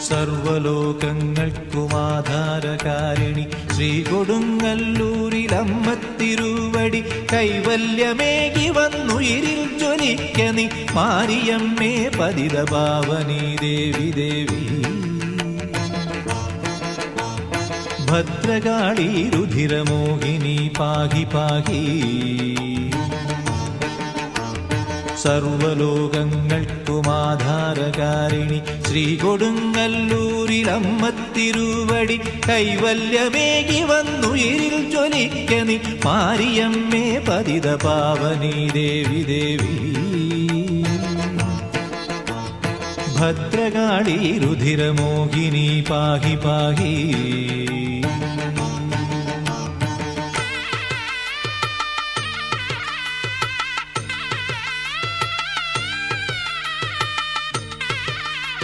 സർവലോകങ്ങൾക്കുമാധാരകാരിണി ശ്രീകൊടുങ്ങല്ലൂരിലമ്മത്തിരുവടി കൈവല്യമേകി വന്നുയിരിൽ ജ്വലിക്ക നീ മാരിയമ്മേ പതിതപാവനീ ദേവി ദേവി. ഭദ്രകാളി രുധിരമോഹിനി പാഹി പാഹി. സർവലോകങ്ങൾക്കുമാധാരകാരിണി ശ്രീകൊടുങ്ങല്ലൂരിലമ്മത്തിരുവടി കൈവല്യമേകി വന്നുയിരിൽ ജ്വലിക്ക നീ മാരിയമ്മേ പതിതപാവനീ ദേവി ദേവി. ഭദ്രകാളി രുധിരമോഹിനി പാഹി പാഹി.